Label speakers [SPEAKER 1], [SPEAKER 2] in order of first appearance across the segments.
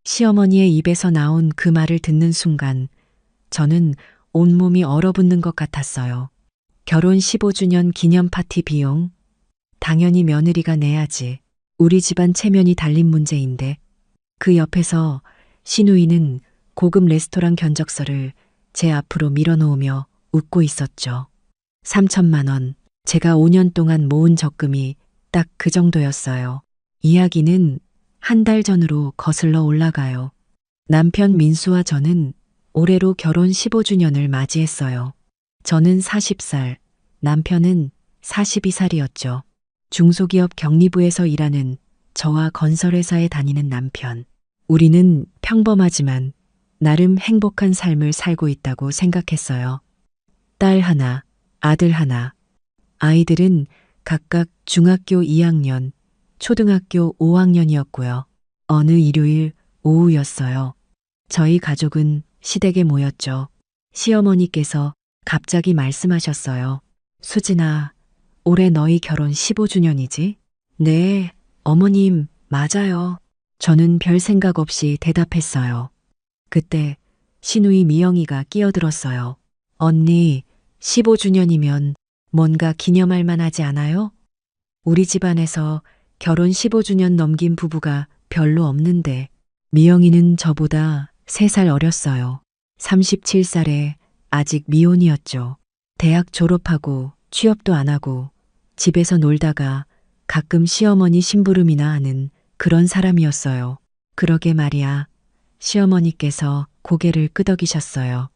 [SPEAKER 1] 시어머니의 입에서 나온 그 말을 듣는 순간 저는 온몸이 얼어붙는 것 같았어요. 결혼 15주년 기념 파티 비용? 당연히 며느리가 내야지. 우리 집안 체면이 달린 문제인데. 그 옆에서 시누이는 고급 레스토랑 견적서를 제 앞으로 밀어놓으며 웃고 있었죠. 3천만 원. 제가 5년 동안 모은 적금이 딱 그 정도였어요. 이야기는 한 달 전으로 거슬러 올라가요. 남편 민수와 저는 올해로 결혼 15주년을 맞이했어요. 저는 40살, 남편은 42살이었죠. 중소기업 격리부에서 일하는 저와 건설회사에 다니는 남편. 우리는 평범하지만 나름 행복한 삶을 살고 있다고 생각했어요. 딸 하나, 아들 하나. 아이들은 각각 중학교 2학년, 초등학교 5학년이었고요. 어느 일요일 오후였어요. 저희 가족은 시댁에 모였죠. 시어머니께서 갑자기 말씀하셨어요. 수진아, 올해 너희 결혼 15주년이지? 네, 어머님, 맞아요. 저는 별 생각 없이 대답했어요. 그때 시누이 미영이가 끼어들었어요. 언니, 15주년이면 뭔가 기념할 만하지 않아요? 우리 집안에서 결혼 15주년 넘긴 부부가 별로 없는데. 미영이는 저보다 3살 어렸어요. 37살에 아직 미혼이었죠. 대학 졸업하고 취업도 안 하고 집에서 놀다가 가끔 시어머니 심부름이나 하는 그런 사람이었어요. 그러게 말이야. 시어머니께서 고개를 끄덕이셨어요.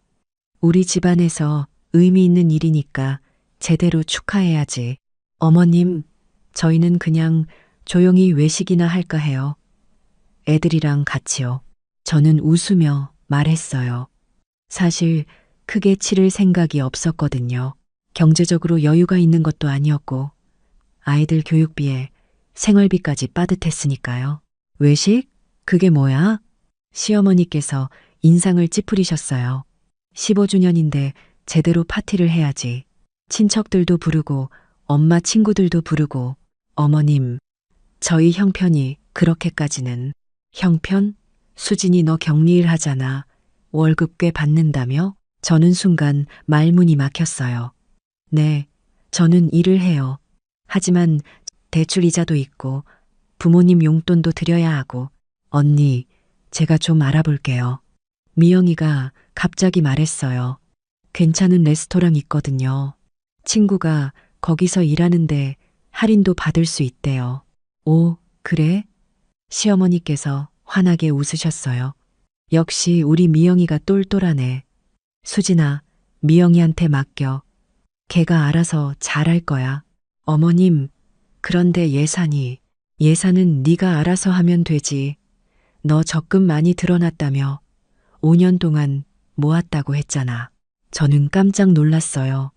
[SPEAKER 1] 우리 집안에서 의미 있는 일이니까 제대로 축하해야지. 어머님, 저희는 그냥 조용히 외식이나 할까 해요. 애들이랑 같이요. 저는 웃으며 말했어요. 사실 크게 치를 생각이 없었거든요. 경제적으로 여유가 있는 것도 아니었고 아이들 교육비에 생활비까지 빠듯했으니까요. 외식? 그게 뭐야? 시어머니께서 인상을 찌푸리셨어요. 15주년인데 제대로 파티를 해야지. 친척들도 부르고 엄마 친구들도 부르고. 어머님, 저희 형편이 그렇게까지는. 형편? 수진이 너 격리일 하잖아. 월급 꽤 받는다며? 저는 순간 말문이 막혔어요. 네, 저는 일을 해요. 하지만 대출 이자도 있고 부모님 용돈도 드려야 하고. 언니, 제가 좀 알아볼게요. 미영이가 갑자기 말했어요. 괜찮은 레스토랑 있거든요. 친구가 거기서 일하는데 할인도 받을 수 있대요. 오, 그래? 시어머니께서 환하게 웃으셨어요. 역시 우리 미영이가 똘똘하네. 수진아, 미영이한테 맡겨. 걔가 알아서 잘할 거야. 어머님, 그런데 예산은 네가 알아서 하면 되지. 너 적금 많이 들어놨다며 5년 동안 모았다고 했잖아. 저는 깜짝 놀랐어요.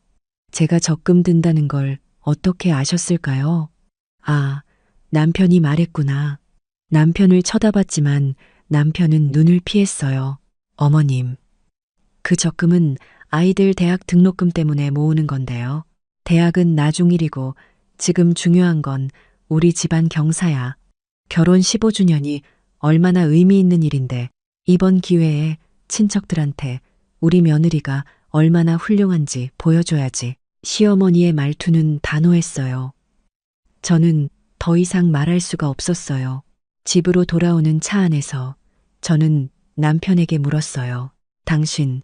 [SPEAKER 1] 제가 적금 든다는 걸 어떻게 아셨을까요? 아, 남편이 말했구나. 남편을 쳐다봤지만 남편은 눈을 피했어요. 어머님, 그 적금은 아이들 대학 등록금 때문에 모으는 건데요. 대학은 나중 일이고 지금 중요한 건 우리 집안 경사야. 결혼 15주년이 얼마나 의미 있는 일인데 이번 기회에 친척들한테 우리 며느리가 얼마나 훌륭한지 보여줘야지. 시어머니의 말투는 단호했어요. 저는 더 이상 말할 수가 없었어요. 집으로 돌아오는 차 안에서 저는 남편에게 물었어요. 당신,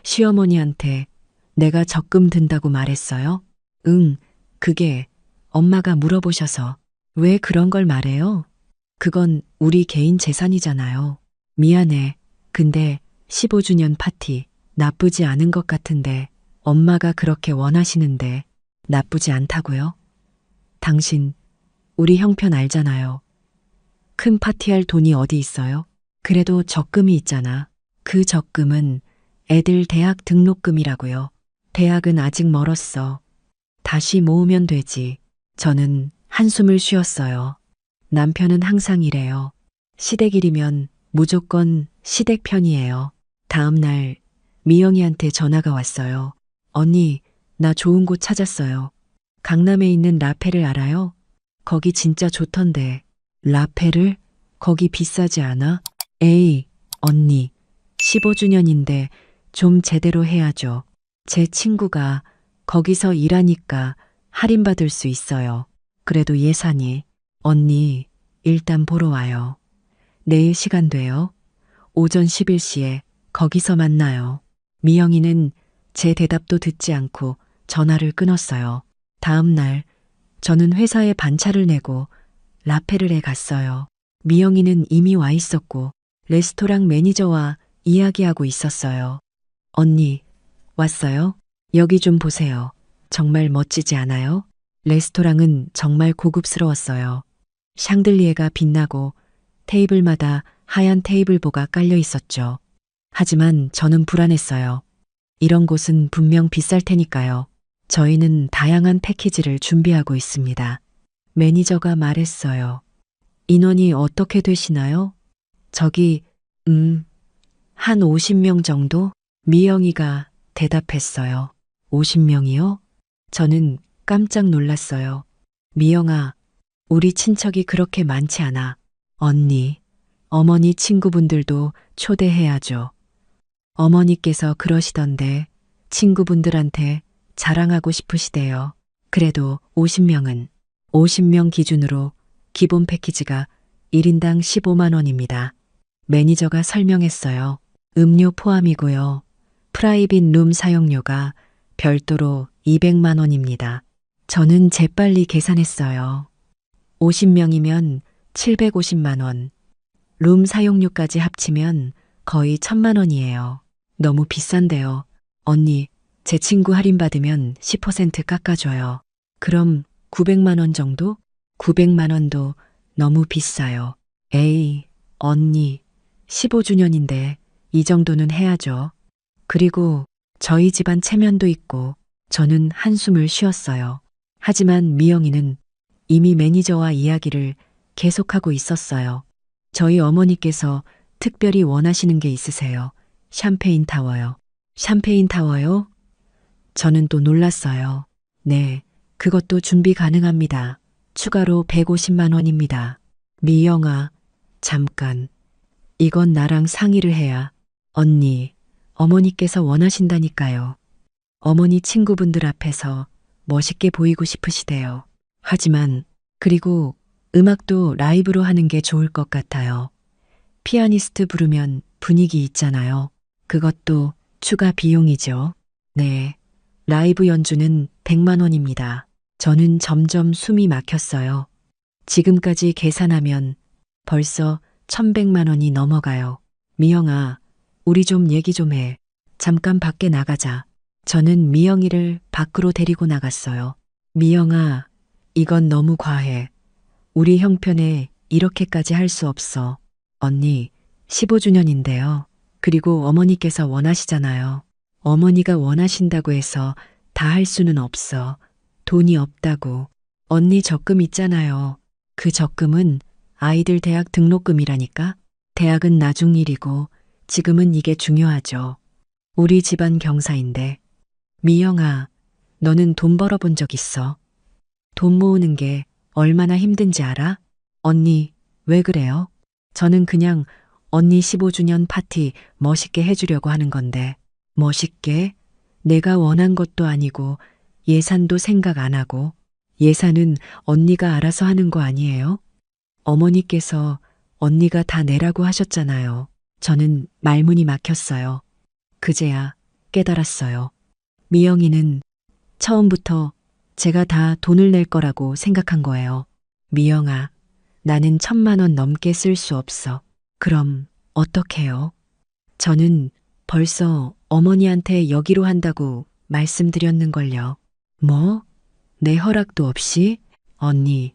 [SPEAKER 1] 시어머니한테 내가 적금 든다고 말했어요? 응, 그게 엄마가 물어보셔서. 왜 그런 걸 말해요? 그건 우리 개인 재산이잖아요. 미안해. 근데 15주년 파티 나쁘지 않은 것 같은데 엄마가 그렇게 원하시는데 나쁘지 않다고요? 당신, 우리 형편 알잖아요. 큰 파티할 돈이 어디 있어요? 그래도 적금이 있잖아. 그 적금은 애들 대학 등록금이라고요. 대학은 아직 멀었어. 다시 모으면 되지. 저는 한숨을 쉬었어요. 남편은 항상 이래요. 시댁일이면 무조건 시댁 편이에요. 다음 날 미영이한테 전화가 왔어요. 언니, 나 좋은 곳 찾았어요. 강남에 있는 라페를 알아요? 거기 진짜 좋던데. 라페를? 거기 비싸지 않아? 에이, 언니, 15주년인데 좀 제대로 해야죠. 제 친구가 거기서 일하니까 할인받을 수 있어요. 그래도 예산이. 언니, 일단 보러 와요. 내일 시간 돼요? 오전 11시에 거기서 만나요. 미영이는 제 대답도 듣지 않고 전화를 끊었어요. 다음 날 저는 회사에 반차를 내고 라페르에 갔어요. 미영이는 이미 와 있었고 레스토랑 매니저와 이야기하고 있었어요. 언니, 왔어요? 여기 좀 보세요. 정말 멋지지 않아요? 레스토랑은 정말 고급스러웠어요. 샹들리에가 빛나고 테이블마다 하얀 테이블보가 깔려 있었죠. 하지만 저는 불안했어요. 이런 곳은 분명 비쌀 테니까요. 저희는 다양한 패키지를 준비하고 있습니다. 매니저가 말했어요. 인원이 어떻게 되시나요? 저기, 한 50명 정도? 미영이가 대답했어요. 50명이요? 저는 깜짝 놀랐어요. 미영아, 우리 친척이 그렇게 많지 않아. 언니, 어머니 친구분들도 초대해야죠. 어머니께서 그러시던데 친구분들한테 자랑하고 싶으시대요. 그래도 50명은 50명 기준으로 기본 패키지가 1인당 15만 원입니다. 매니저가 설명했어요. 음료 포함이고요. 프라이빗 룸 사용료가 별도로 200만 원입니다. 저는 재빨리 계산했어요. 50명이면 750만 원. 룸 사용료까지 합치면 거의 1000만 원이에요. 너무 비싼데요. 언니, 제 친구 할인받으면 10% 깎아줘요. 그럼 900만 원 정도? 900만 원도 너무 비싸요. 에이, 언니, 15주년인데 이 정도는 해야죠. 그리고 저희 집안 체면도 있고 저는 한숨을 쉬었어요. 하지만 미영이는 이미 매니저와 이야기를 계속하고 있었어요. 저희 어머니께서 특별히 원하시는 게 있으세요. 샴페인 타워요. 샴페인 타워요? 저는 또 놀랐어요. 네, 그것도 준비 가능합니다. 추가로 150만 원입니다. 미영아, 잠깐. 이건 나랑 상의를 해야. 언니, 어머니께서 원하신다니까요. 어머니 친구분들 앞에서 멋있게 보이고 싶으시대요. 하지만, 그리고 음악도 라이브로 하는 게 좋을 것 같아요. 피아니스트 부르면 분위기 있잖아요. 그것도 추가 비용이죠. 네. 라이브 연주는 100만 원입니다. 저는 점점 숨이 막혔어요. 지금까지 계산하면 벌써 1100만 원이 넘어가요. 미영아, 우리 좀 얘기 좀 해. 잠깐 밖에 나가자. 저는 미영이를 밖으로 데리고 나갔어요. 미영아, 이건 너무 과해. 우리 형편에 이렇게까지 할 수 없어. 언니, 15주년인데요. 그리고 어머니께서 원하시잖아요. 어머니가 원하신다고 해서 다 할 수는 없어. 돈이 없다고. 언니 적금 있잖아요. 그 적금은 아이들 대학 등록금이라니까? 대학은 나중 일이고 지금은 이게 중요하죠. 우리 집안 경사인데. 미영아, 너는 돈 벌어본 적 있어? 돈 모으는 게 얼마나 힘든지 알아? 언니, 왜 그래요? 저는 그냥 언니 15주년 파티 멋있게 해주려고 하는 건데. 멋있게? 내가 원한 것도 아니고 예산도 생각 안 하고. 예산은 언니가 알아서 하는 거 아니에요? 어머니께서 언니가 다 내라고 하셨잖아요. 저는 말문이 막혔어요. 그제야 깨달았어요. 미영이는 처음부터 제가 다 돈을 낼 거라고 생각한 거예요. 미영아, 나는 1000만 원 넘게 쓸 수 없어. 그럼 어떡해요? 저는 벌써 어머니한테 여기로 한다고 말씀드렸는걸요. 뭐? 내 허락도 없이? 언니,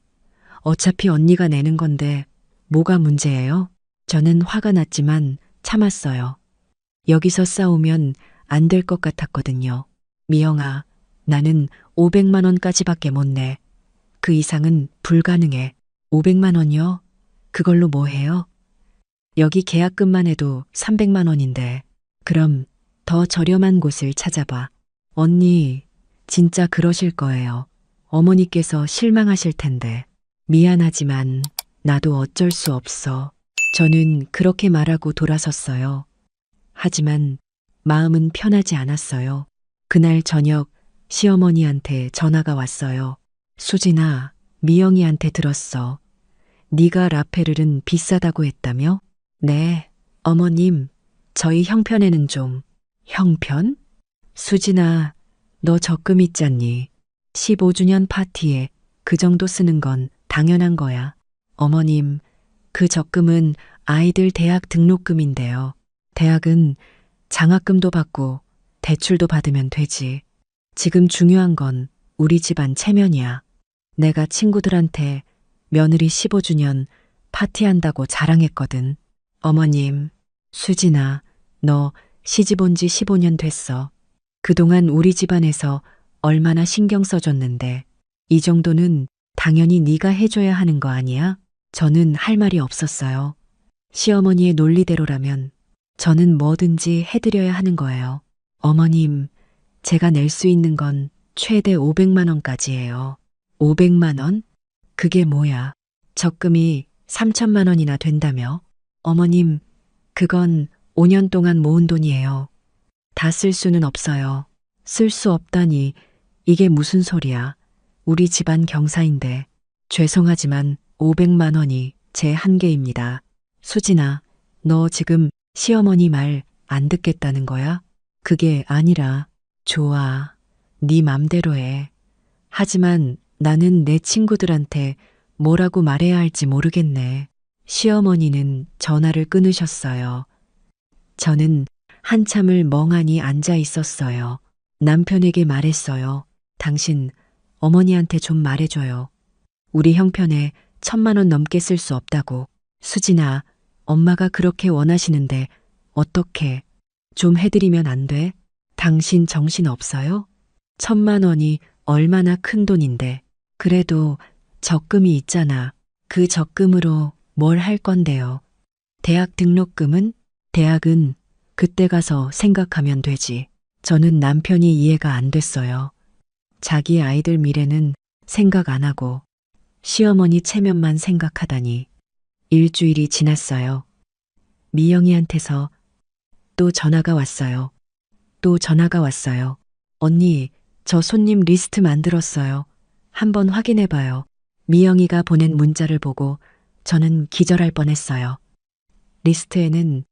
[SPEAKER 1] 어차피 언니가 내는 건데 뭐가 문제예요? 저는 화가 났지만 참았어요. 여기서 싸우면 안 될 것 같았거든요. 미영아, 나는 500만 원까지밖에 못 내. 그 이상은 불가능해. 500만 원이요? 그걸로 뭐 해요? 여기 계약금만 해도 300만 원인데. 그럼 더 저렴한 곳을 찾아봐. 언니, 진짜 그러실 거예요. 어머니께서 실망하실 텐데. 미안하지만 나도 어쩔 수 없어. 저는 그렇게 말하고 돌아섰어요. 하지만 마음은 편하지 않았어요. 그날 저녁 시어머니한테 전화가 왔어요. 수진아, 미영이한테 들었어. 네가 라페를은 비싸다고 했다며? 네, 어머님, 저희 형편에는 좀. 형편? 수진아, 너 적금 있잖니. 15주년 파티에 그 정도 쓰는 건 당연한 거야. 어머님, 그 적금은 아이들 대학 등록금인데요. 대학은 장학금도 받고 대출도 받으면 되지. 지금 중요한 건 우리 집안 체면이야. 내가 친구들한테 며느리 15주년 파티한다고 자랑했거든. 어머님, 수진아, 너 시집 온 지 15년 됐어. 그동안 우리 집안에서 얼마나 신경 써줬는데 이 정도는 당연히 네가 해줘야 하는 거 아니야? 저는 할 말이 없었어요. 시어머니의 논리대로라면 저는 뭐든지 해드려야 하는 거예요. 어머님, 제가 낼 수 있는 건 최대 500만 원까지예요. 500만 원? 그게 뭐야? 적금이 3천만 원이나 된다며? 어머님, 그건 5년 동안 모은 돈이에요. 다 쓸 수는 없어요. 쓸 수 없다니 이게 무슨 소리야. 우리 집안 경사인데. 죄송하지만 500만 원이 제 한계입니다. 수진아, 너 지금 시어머니 말 안 듣겠다는 거야? 그게 아니라 좋아. 네 맘대로 해. 하지만 나는 내 친구들한테 뭐라고 말해야 할지 모르겠네. 시어머니는 전화를 끊으셨어요. 저는 한참을 멍하니 앉아 있었어요. 남편에게 말했어요. 당신 어머니한테 좀 말해줘요. 우리 형편에 1,000만 원 넘게 쓸 수 없다고. 수진아, 엄마가 그렇게 원하시는데 어떻게 좀 해드리면 안 돼? 당신 정신 없어요? 1,000만 원이 얼마나 큰 돈인데. 그래도 적금이 있잖아. 그 적금으로 뭘 할 건데요? 대학 등록금은? 대학은 그때 가서 생각하면 되지. 저는 남편이 이해가 안 됐어요. 자기 아이들 미래는 생각 안 하고 시어머니 체면만 생각하다니. 일주일이 지났어요. 미영이한테서 또 전화가 왔어요. 또 전화가 왔어요. 언니, 저 손님 리스트 만들었어요. 한번 확인해봐요. 미영이가 보낸 문자를 보고 저는 기절할 뻔했어요. 리스트에는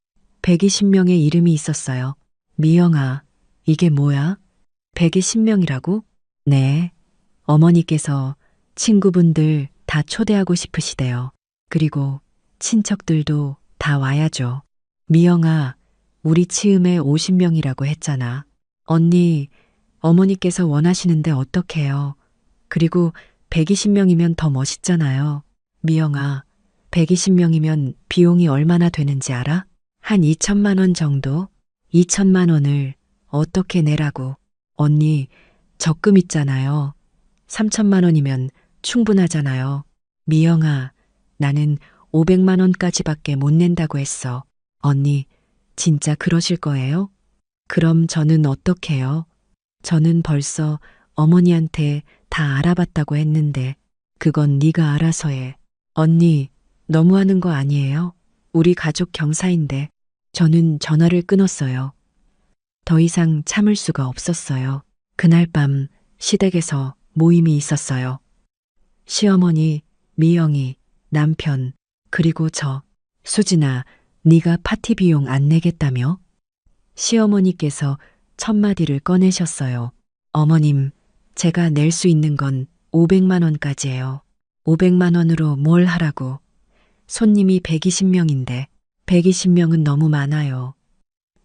[SPEAKER 1] 120명의 이름이 있었어요. 미영아, 이게 뭐야? 120명이라고? 네. 어머니께서 친구분들 다 초대하고 싶으시대요. 그리고 친척들도 다 와야죠. 미영아, 우리 치음에 50명이라고 했잖아. 언니, 어머니께서 원하시는데 어떡해요. 그리고 120명이면 더 멋있잖아요. 미영아, 120명이면 비용이 얼마나 되는지 알아? 한 2천만 원 정도? 2천만 원을 어떻게 내라고. 언니, 적금 있잖아요. 3천만 원이면 충분하잖아요. 미영아, 나는 500만 원까지밖에 못 낸다고 했어. 언니, 진짜 그러실 거예요? 그럼 저는 어떡해요? 저는 벌써 어머니한테 다 알아봤다고 했는데 그건 네가 알아서 해. 언니, 너무하는 거 아니에요? 우리 가족 경사인데. 저는 전화를 끊었어요. 더 이상 참을 수가 없었어요. 그날 밤 시댁에서 모임이 있었어요. 시어머니, 미영이, 남편, 그리고 저. 수진아, 네가 파티 비용 안 내겠다며? 시어머니께서 첫마디를 꺼내셨어요. 어머님, 제가 낼 수 있는 건 500만 원까지예요. 500만 원으로 뭘 하라고. 손님이 120명인데 120명은 너무 많아요.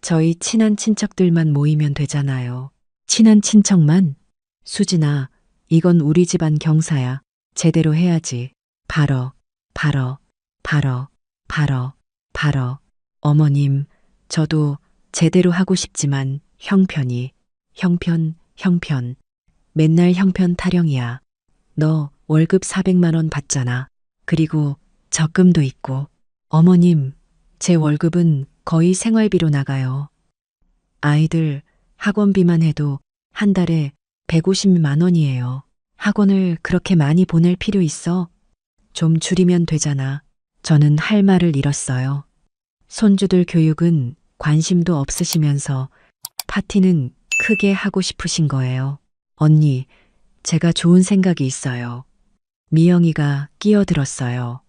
[SPEAKER 1] 저희 친한 친척들만 모이면 되잖아요. 친한 친척만? 수진아, 이건 우리 집안 경사야. 제대로 해야지. 발어, 발어, 발어, 발어, 발어. 어머님, 저도 제대로 하고 싶지만 형편이, 형편. 맨날 형편 타령이야. 너 월급 400만 원 받잖아. 그리고 적금도 있고. 어머님, 제 월급은 거의 생활비로 나가요. 아이들 학원비만 해도 한 달에 150만 원이에요. 학원을 그렇게 많이 보낼 필요 있어? 좀 줄이면 되잖아. 저는 할 말을 잃었어요. 손주들 교육은 관심도 없으시면서 파티는 크게 하고 싶으신 거예요. 언니, 제가 좋은 생각이 있어요. 미영이가 끼어들었어요.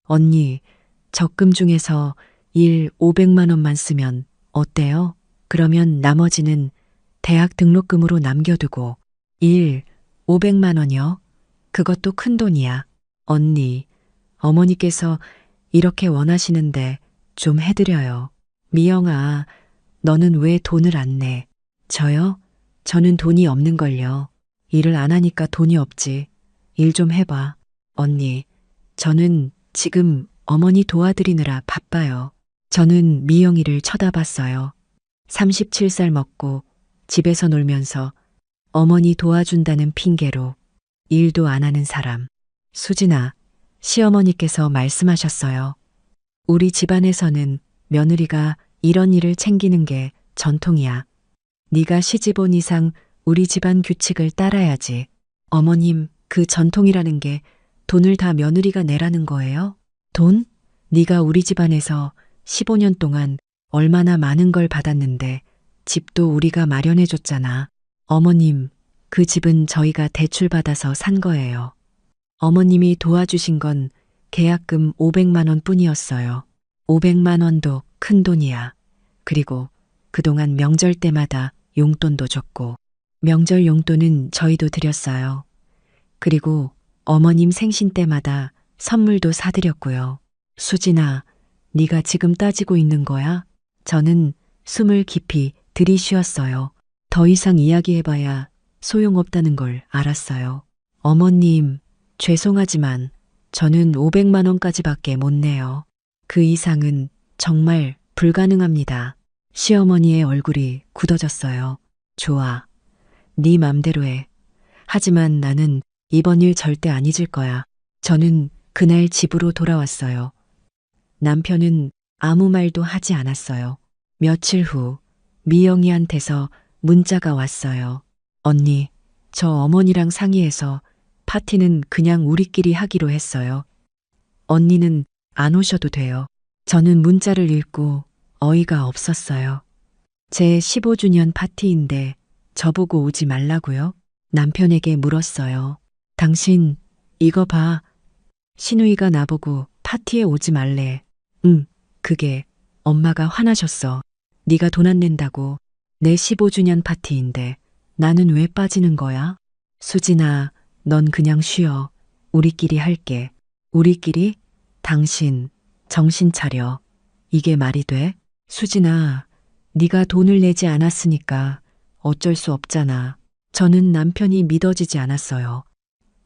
[SPEAKER 1] 언니, 적금 중에서 일 500만 원만 쓰면 어때요? 그러면 나머지는 대학 등록금으로 남겨두고 일 500만 원이요? 그것도 큰 돈이야. 언니, 어머니께서 이렇게 원하시는데 좀 해드려요. 미영아, 너는 왜 돈을 안 내? 저요? 저는 돈이 없는걸요. 일을 안 하니까 돈이 없지. 일 좀 해봐. 언니, 저는 지금 어머니 도와드리느라 바빠요. 저는 미영이를 쳐다봤어요. 37살 먹고 집에서 놀면서 어머니 도와준다는 핑계로 일도 안 하는 사람. 수진아, 시어머니께서 말씀하셨어요. 우리 집안에서는 며느리가 이런 일을 챙기는 게 전통이야. 네가 시집 온 이상 우리 집안 규칙을 따라야지. 어머님, 그 전통이라는 게 돈을 다 며느리가 내라는 거예요? 돈? 네가 우리 집안에서 15년 동안 얼마나 많은 걸 받았는데 집도 우리가 마련해 줬잖아. 어머님, 그 집은 저희가 대출받아서 산 거예요. 어머님이 도와주신 건 계약금 500만 원 뿐이었어요. 500만 원도 큰 돈이야. 그리고 그동안 명절 때마다 용돈도 줬고, 명절 용돈은 저희도 드렸어요. 그리고 어머님 생신 때마다 선물도 사드렸고요. 수진아, 네가 지금 따지고 있는 거야? 저는 숨을 깊이 들이쉬었어요. 더 이상 이야기해봐야 소용없다는 걸 알았어요. 어머님, 죄송하지만 저는 500만 원까지밖에 못 내요. 그 이상은 정말 불가능합니다. 시어머니의 얼굴이 굳어졌어요. 좋아. 네 맘대로 해. 하지만 나는 이번 일 절대 안 잊을 거야. 저는 그날 집으로 돌아왔어요. 남편은 아무 말도 하지 않았어요. 며칠 후 미영이한테서 문자가 왔어요. 언니, 저 어머니랑 상의해서 파티는 그냥 우리끼리 하기로 했어요. 언니는 안 오셔도 돼요. 저는 문자를 읽고 어이가 없었어요. 제 15주년 파티인데 저보고 오지 말라고요? 남편에게 물었어요. 당신 이거 봐. 신우이가 나보고 파티에 오지 말래. 응, 그게 엄마가 화나셨어. 네가 돈 안 낸다고. 내 15주년 파티인데 나는 왜 빠지는 거야? 수진아, 넌 그냥 쉬어. 우리끼리 할게. 우리끼리? 당신 정신 차려. 이게 말이 돼? 수진아, 네가 돈을 내지 않았으니까 어쩔 수 없잖아. 저는 남편이 믿어지지 않았어요.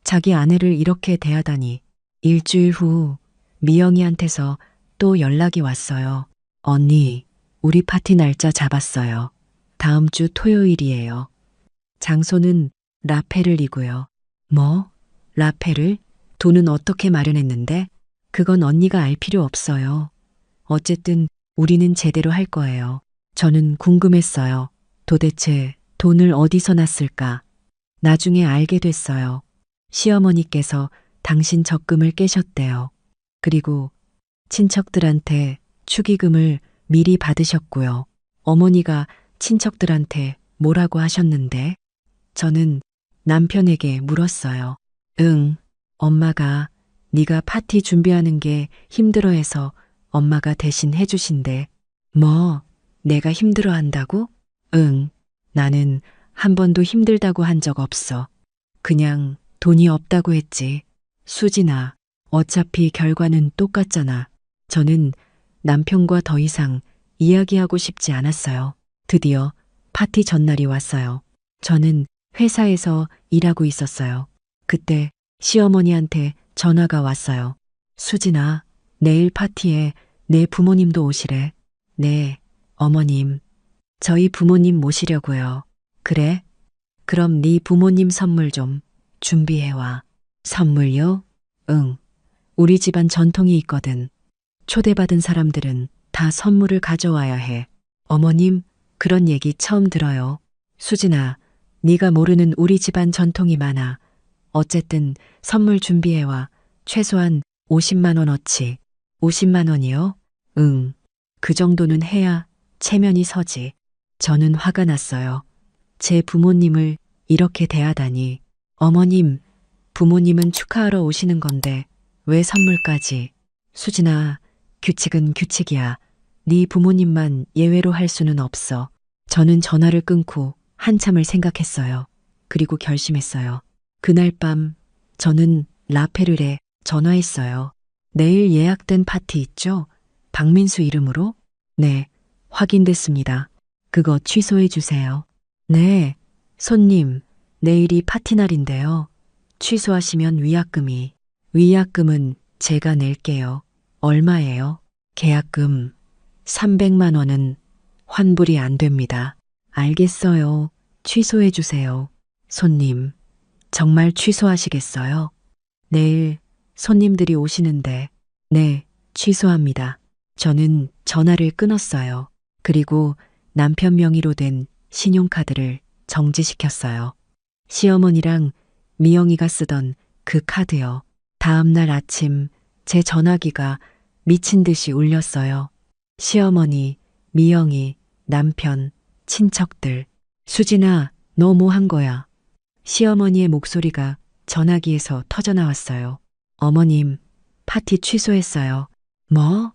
[SPEAKER 1] 자기 아내를 이렇게 대하다니. 일주일 후 미영이한테서 또 연락이 왔어요. 언니, 우리 파티 날짜 잡았어요. 다음 주 토요일이에요. 장소는 라페를이고요. 뭐? 라페를? 돈은 어떻게 마련했는데? 그건 언니가 알 필요 없어요. 어쨌든 우리는 제대로 할 거예요. 저는 궁금했어요. 도대체 돈을 어디서 났을까? 나중에 알게 됐어요. 시어머니께서 당신 적금을 깨셨대요. 그리고 친척들한테 축의금을 미리 받으셨고요. 어머니가 친척들한테 뭐라고 하셨는데? 저는 남편에게 물었어요. 응, 엄마가 네가 파티 준비하는 게 힘들어해서 엄마가 대신 해주신대. 뭐, 내가 힘들어한다고? 응, 나는 한 번도 힘들다고 한 적 없어. 그냥 돈이 없다고 했지. 수진아, 어차피 결과는 똑같잖아. 저는 남편과 더 이상 이야기하고 싶지 않았어요. 드디어 파티 전날이 왔어요. 저는 회사에서 일하고 있었어요. 그때 시어머니한테 전화가 왔어요. 수진아, 내일 파티에 내 부모님도 오시래. 네, 어머님. 저희 부모님 모시려고요. 그래? 그럼 네 부모님 선물 좀 준비해와. 선물요? 응. 우리 집안 전통이 있거든. 초대받은 사람들은 다 선물을 가져와야 해. 어머님, 그런 얘기 처음 들어요. 수진아, 네가 모르는 우리 집안 전통이 많아. 어쨌든 선물 준비해와. 최소한 50만 원어치. 50만 원이요? 응. 그 정도는 해야 체면이 서지. 저는 화가 났어요. 제 부모님을 이렇게 대하다니. 어머님, 부모님은 축하하러 오시는 건데 왜 선물까지? 수진아, 규칙은 규칙이야. 네 부모님만 예외로 할 수는 없어. 저는 전화를 끊고 한참을 생각했어요. 그리고 결심했어요. 그날 밤 저는 라페르에 전화했어요. 내일 예약된 파티 있죠? 박민수 이름으로? 네, 확인됐습니다. 그거 취소해 주세요. 네, 손님, 내일이 파티 날인데요. 취소하시면 위약금은 제가 낼게요. 얼마예요? 계약금 300만 원은 환불이 안 됩니다. 알겠어요. 취소해 주세요. 손님, 정말 취소하시겠어요? 내일 손님들이 오시는데, 네, 취소합니다. 저는 전화를 끊었어요. 그리고 남편 명의로 된 신용카드를 정지시켰어요. 시어머니랑 미영이가 쓰던 그 카드요. 다음날 아침 제 전화기가 미친 듯이 울렸어요. 시어머니, 미영이, 남편, 친척들. 수진아, 너 뭐 한 거야? 시어머니의 목소리가 전화기에서 터져나왔어요. 어머님, 파티 취소했어요. 뭐?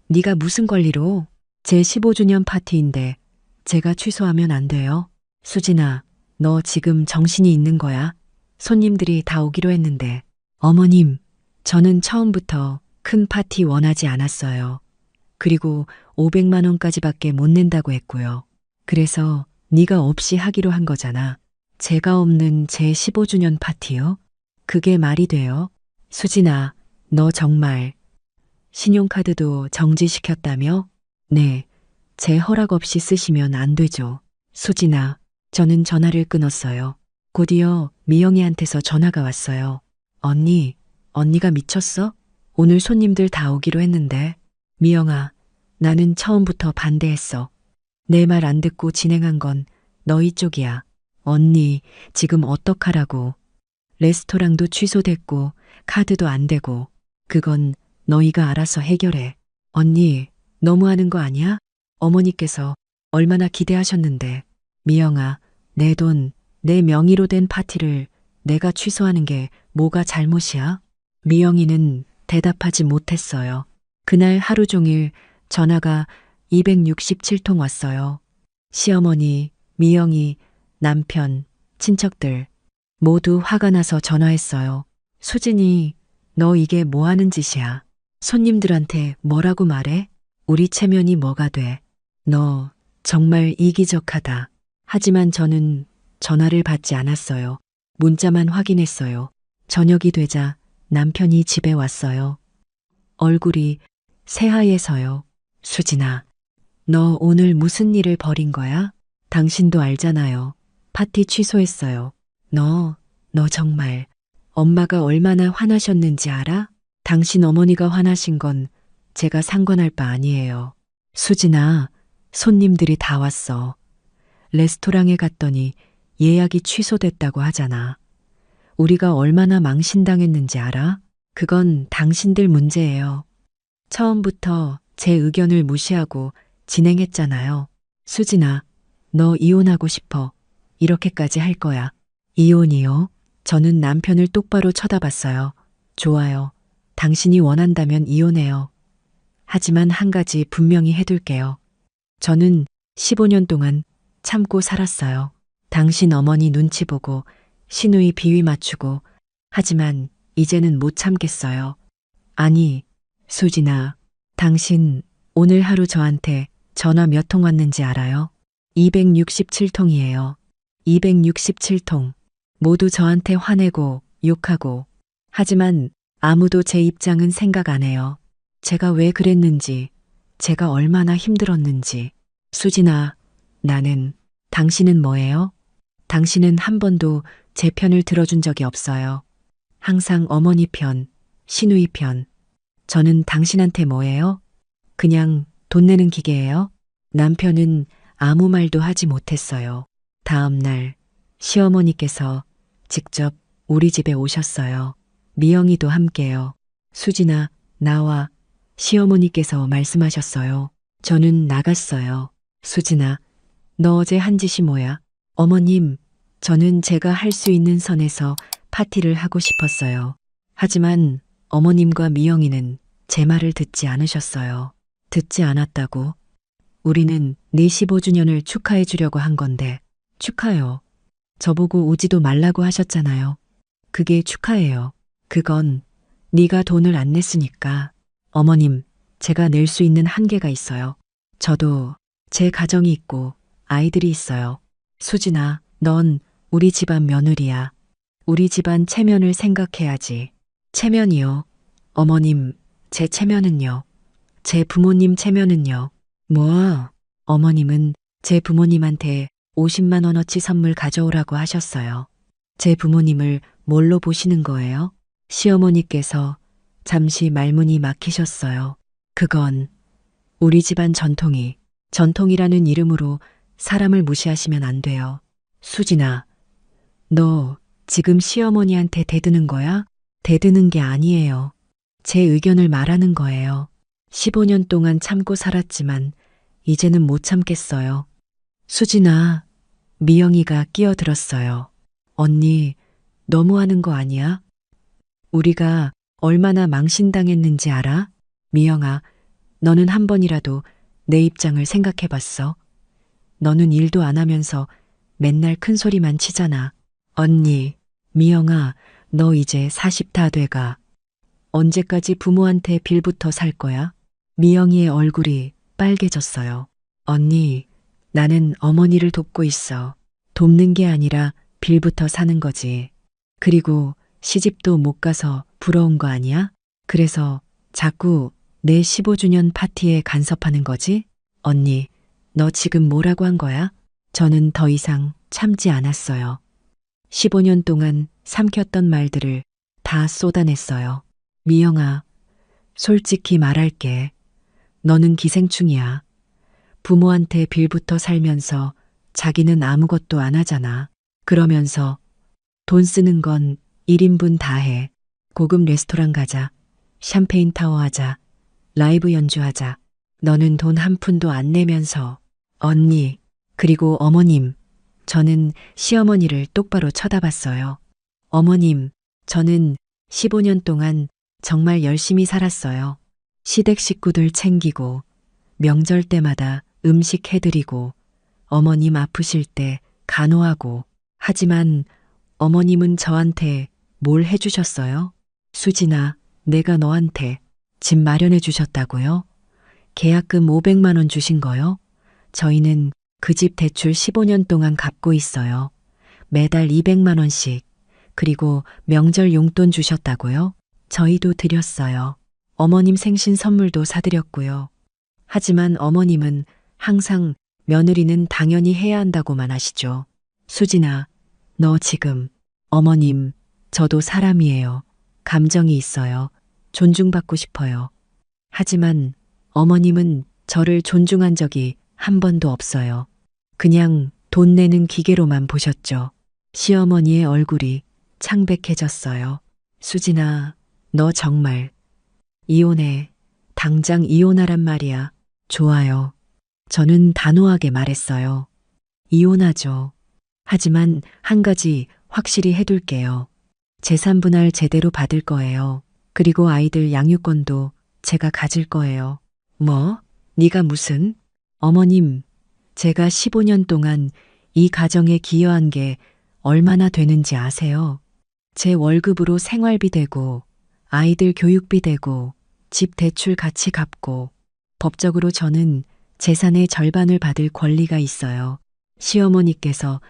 [SPEAKER 1] 네가 무슨 권리로? 제 15주년 파티인데 제가 취소하면 안 돼요? 수진아, 너 지금 정신이 있는 거야? 손님들이 다 오기로 했는데. 어머님, 저는 처음부터 큰 파티 원하지 않았어요. 그리고 500만 원까지밖에 못 낸다고 했고요. 그래서 네가 없이 하기로 한 거잖아. 제가 없는 제 15주년 파티요? 그게 말이 돼요? 수진아, 너 정말 신용카드도 정지시켰다며? 네, 제 허락 없이 쓰시면 안 되죠. 수진아, 저는 전화를 끊었어요. 곧이어 미영이한테서 전화가 왔어요. 언니가 미쳤어? 오늘 손님들 다 오기로 했는데. 미영아, 나는 처음부터 반대했어. 내 말 안 듣고 진행한 건 너희 쪽이야. 언니, 지금 어떡하라고. 레스토랑도 취소됐고 카드도 안 되고 그건 너희가 알아서 해결해. 언니, 너무하는 거 아니야? 어머니께서 얼마나 기대하셨는데. 미영아, 내 돈, 내 명의로 된 파티를 내가 취소하는 게 뭐가 잘못이야? 미영이는 대답하지 못했어요. 그날 하루 종일 전화가 267통 왔어요. 시어머니, 미영이, 남편, 친척들 모두 화가 나서 전화했어요. 수진이, 너 이게 뭐 하는 짓이야? 손님들한테 뭐라고 말해? 우리 체면이 뭐가 돼? 너 정말 이기적하다. 하지만 저는 전화를 받지 않았어요. 문자만 확인했어요. 저녁이 되자 남편이 집에 왔어요. 얼굴이 새하얘서요. 수진아, 너 오늘 무슨 일을 벌인 거야? 당신도 알잖아요. 파티 취소했어요. 너 정말 엄마가 얼마나 화나셨는지 알아? 당신 어머니가 화나신 건 제가 상관할 바 아니에요. 수진아, 손님들이 다 왔어. 레스토랑에 갔더니 예약이 취소됐다고 하잖아. 우리가 얼마나 망신당했는지 알아? 그건 당신들 문제예요. 처음부터 제 의견을 무시하고 진행했잖아요. 수진아, 너 이혼하고 싶어. 이렇게까지 할 거야. 이혼이요? 저는 남편을 똑바로 쳐다봤어요. 좋아요. 당신이 원한다면 이혼해요. 하지만 한 가지 분명히 해둘게요. 저는 15년 동안 참고 살았어요. 당신 어머니 눈치 보고 시누이 비위 맞추고 하지만 이제는 못 참겠어요. 아니, 수진아, 당신 오늘 하루 저한테 전화 몇 통 왔는지 알아요? 267통이에요. 267통. 모두 저한테 화내고 욕하고. 하지만 아무도 제 입장은 생각 안 해요. 제가 왜 그랬는지, 제가 얼마나 힘들었는지. 수진아, 당신은 뭐예요? 당신은 한 번도 제 편을 들어준 적이 없어요. 항상 어머니 편, 시누이 편. 저는 당신한테 뭐예요? 그냥 돈 내는 기계예요? 남편은 아무 말도 하지 못했어요. 다음 날 시어머니께서 직접 우리 집에 오셨어요. 미영이도 함께요. 수진아, 나와. 시어머니께서 말씀하셨어요. 저는 나갔어요. 수진아, 너 어제 한 짓이 뭐야? 어머님, 저는 제가 할 수 있는 선에서 파티를 하고 싶었어요. 하지만 어머님과 미영이는 제 말을 듣지 않으셨어요. 듣지 않았다고? 우리는 네 15주년을 축하해 주려고 한 건데. 축하요. 저보고 오지도 말라고 하셨잖아요. 그게 축하예요. 그건 네가 돈을 안 냈으니까. 어머님, 제가 낼 수 있는 한계가 있어요. 저도 제 가정이 있고 아이들이 있어요. 수진아, 넌 우리 집안 며느리야. 우리 집안 체면을 생각해야지. 체면이요. 어머님, 제 체면은요. 제 부모님 체면은요. 뭐? 어머님은 제 부모님한테 50만 원어치 선물 가져오라고 하셨어요. 제 부모님을 뭘로 보시는 거예요? 시어머니께서 잠시 말문이 막히셨어요. 그건 우리 집안 전통이라는 이름으로 사람을 무시하시면 안 돼요. 수진아, 너 지금 시어머니한테 대드는 거야? 대드는 게 아니에요. 제 의견을 말하는 거예요. 15년 동안 참고 살았지만 이제는 못 참겠어요. 수진아, 미영이가 끼어들었어요. 언니, 너무하는 거 아니야? 우리가 얼마나 망신당했는지 알아? 미영아, 너는 한 번이라도 내 입장을 생각해 봤어? 너는 일도 안 하면서 맨날 큰 소리만 치잖아. 언니, 미영아, 너 이제 40 다 돼가. 언제까지 부모한테 빌부터 살 거야? 미영이의 얼굴이 빨개졌어요. 언니, 나는 어머니를 돕고 있어. 돕는 게 아니라 빌부터 사는 거지. 그리고 시집도 못 가서 부러운 거 아니야? 그래서 자꾸 내 15주년 파티에 간섭하는 거지? 언니, 너 지금 뭐라고 한 거야? 저는 더 이상 참지 않았어요. 15년 동안 삼켰던 말들을 다 쏟아냈어요. 미영아, 솔직히 말할게. 너는 기생충이야. 부모한테 빌부터 살면서 자기는 아무것도 안 하잖아. 그러면서 돈 쓰는 건 1인분 다 해. 고급 레스토랑 가자. 샴페인 타워 하자. 라이브 연주하자. 너는 돈 한 푼도 안 내면서. 언니, 그리고 어머님. 저는 시어머니를 똑바로 쳐다봤어요. 어머님, 저는 15년 동안 정말 열심히 살았어요. 시댁 식구들 챙기고, 명절 때마다 음식 해드리고, 어머님 아프실 때 간호하고, 하지만 어머님은 저한테 뭘 해주셨어요? 수진아, 내가 너한테 집 마련해 주셨다고요? 계약금 500만 원 주신 거요? 저희는 그 집 대출 15년 동안 갚고 있어요. 매달 200만 원씩. 그리고 명절 용돈 주셨다고요? 저희도 드렸어요. 어머님 생신 선물도 사드렸고요. 하지만 어머님은 항상 며느리는 당연히 해야 한다고만 하시죠. 수진아, 너 지금 어머님, 저도 사람이에요. 감정이 있어요. 존중받고 싶어요. 하지만 어머님은 저를 존중한 적이 한 번도 없어요. 그냥 돈 내는 기계로만 보셨죠. 시어머니의 얼굴이 창백해졌어요. 수진아, 너 정말 이혼해. 당장 이혼하란 말이야. 좋아요. 저는 단호하게 말했어요. 이혼하죠. 하지만 한 가지 확실히 해둘게요. 재산 분할 제대로 받을 거예요. 그리고 아이들 양육권도 제가 가질 거예요. 뭐? 네가 무슨? 어머님, 제가 15년 동안 이 가정에 기여한 게 얼마나 되는지 아세요? 제 월급으로 생활비 대고, 아이들 교육비 대고, 집 대출 같이 갚고, 법적으로 저는 재산의 절반을 받을 권리가 있어요. 시어머니께서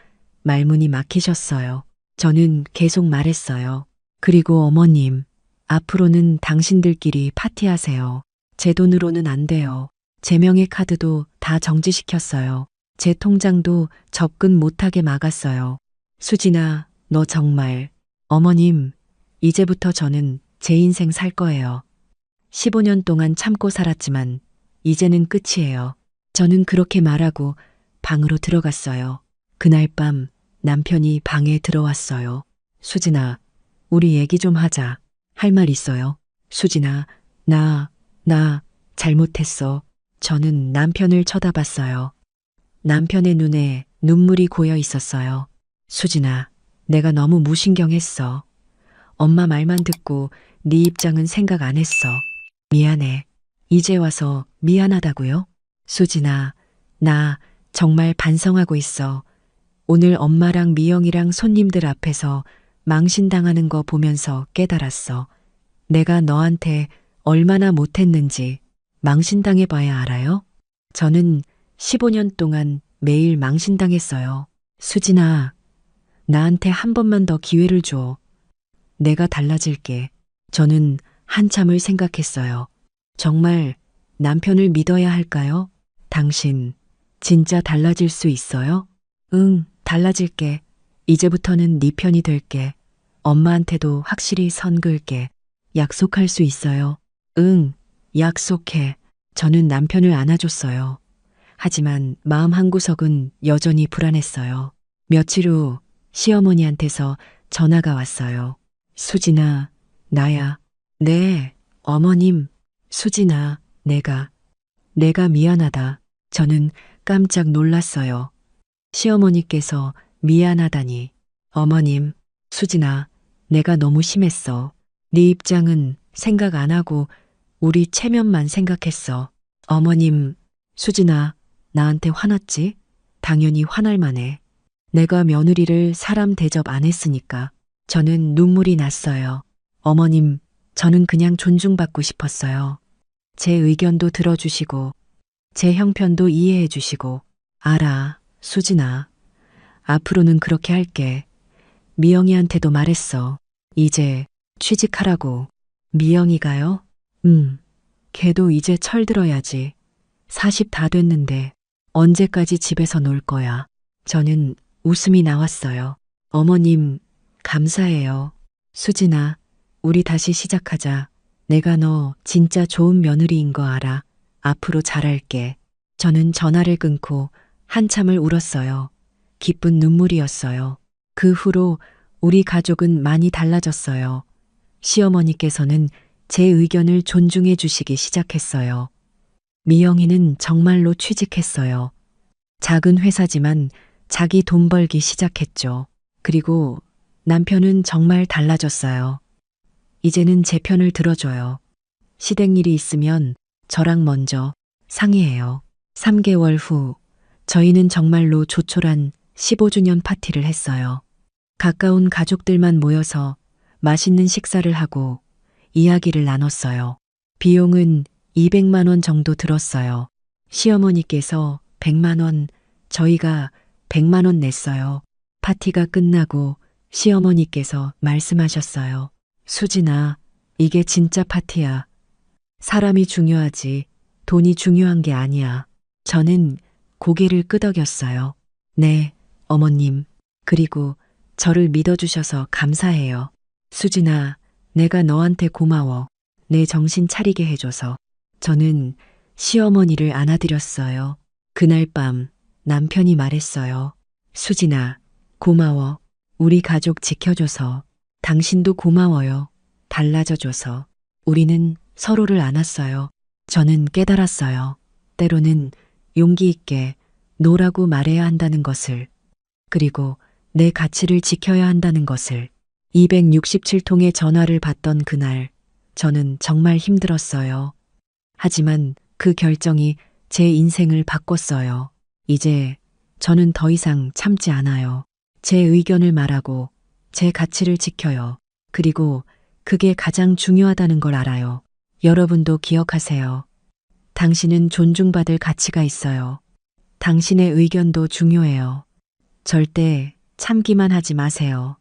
[SPEAKER 1] 말문이 막히셨어요. 저는 계속 말했어요. 그리고 어머님, 앞으로는 당신들끼리 파티하세요. 제 돈으로는 안 돼요. 제 명의 카드도 다 정지시켰어요. 제 통장도 접근 못하게 막았어요. 수진아, 너 정말. 어머님, 이제부터 저는 제 인생 살 거예요. 15년 동안 참고 살았지만 이제는 끝이에요. 저는 그렇게 말하고 방으로 들어갔어요. 그날 밤 남편이 방에 들어왔어요. 수진아, 우리 얘기 좀 하자. 할 말 있어요. 수진아, 나 나 잘못했어. 저는 남편을 쳐다봤어요. 남편의 눈에 눈물이 고여 있었어요. 수진아, 내가 너무 무신경했어. 엄마 말만 듣고 네 입장은 생각 안 했어. 미안해. 이제 와서 미안하다고요? 수진아, 나 정말 반성하고 있어. 오늘 엄마랑 미영이랑 손님들 앞에서 망신당하는 거 보면서 깨달았어. 내가 너한테 얼마나 못했는지 망신당해 봐야 알아요? 저는 15년 동안 매일 망신당했어요. 수진아, 나한테 한 번만 더 기회를 줘. 내가 달라질게. 저는 한참을 생각했어요. 정말 남편을 믿어야 할까요? 당신 진짜 달라질 수 있어요? 응, 달라질게. 이제부터는 네 편이 될게. 엄마한테도 확실히 선 그을게. 약속할 수 있어요? 응, 약속해. 저는 남편을 안아줬어요. 하지만 마음 한구석은 여전히 불안했어요. 며칠 후 시어머니한테서 전화가 왔어요. 수진아, 나야. 네, 어머님. 수진아, 내가 미안하다. 저는 깜짝 놀랐어요. 시어머니께서 미안하다니. 어머님, 수진아, 내가 너무 심했어. 네 입장은 생각 안 하고 우리 체면만 생각했어. 어머님, 수진아, 나한테 화났지? 당연히 화날 만해. 내가 며느리를 사람 대접 안 했으니까. 저는 눈물이 났어요. 어머님, 저는 그냥 존중받고 싶었어요. 제 의견도 들어주시고, 제 형편도 이해해 주시고, 알아, 수진아. 앞으로는 그렇게 할게. 미영이한테도 말했어. 이제 취직하라고. 미영이가요? 걔도 이제 철들어야지. 40 다 됐는데 언제까지 집에서 놀 거야. 저는 웃음이 나왔어요. 어머님, 감사해요. 수진아, 우리 다시 시작하자. 내가 너 진짜 좋은 며느리인 거 알아. 앞으로 잘할게. 저는 전화를 끊고 한참을 울었어요. 기쁜 눈물이었어요. 그 후로 우리 가족은 많이 달라졌어요. 시어머니께서는 제 의견을 존중해 주시기 시작했어요. 미영이는 정말로 취직했어요. 작은 회사지만 자기 돈 벌기 시작했죠. 그리고 남편은 정말 달라졌어요. 이제는 제 편을 들어줘요. 시댁 일이 있으면 저랑 먼저 상의해요. 3개월 후 저희는 정말로 조촐한 15주년 파티를 했어요. 가까운 가족들만 모여서 맛있는 식사를 하고 이야기를 나눴어요. 비용은 200만 원 정도 들었어요. 시어머니께서 100만 원, 저희가 100만 원 냈어요. 파티가 끝나고 시어머니께서 말씀하셨어요. 수진아, 이게 진짜 파티야. 사람이 중요하지, 돈이 중요한 게 아니야. 저는 고개를 끄덕였어요. 네, 어머님. 그리고 저를 믿어주셔서 감사해요. 수진아, 내가 너한테 고마워. 내 정신 차리게 해줘서. 저는 시어머니를 안아드렸어요. 그날 밤 남편이 말했어요. 수진아, 고마워. 우리 가족 지켜줘서. 당신도 고마워요. 달라져줘서. 우리는 서로를 안았어요. 저는 깨달았어요. 때로는 용기 있게 노라고 말해야 한다는 것을. 그리고 내 가치를 지켜야 한다는 것을. 267통의 전화를 받던 그날, 저는 정말 힘들었어요. 하지만 그 결정이 제 인생을 바꿨어요. 이제 저는 더 이상 참지 않아요. 제 의견을 말하고 제 가치를 지켜요. 그리고 그게 가장 중요하다는 걸 알아요. 여러분도 기억하세요. 당신은 존중받을 가치가 있어요. 당신의 의견도 중요해요. 절대 참기만 하지 마세요.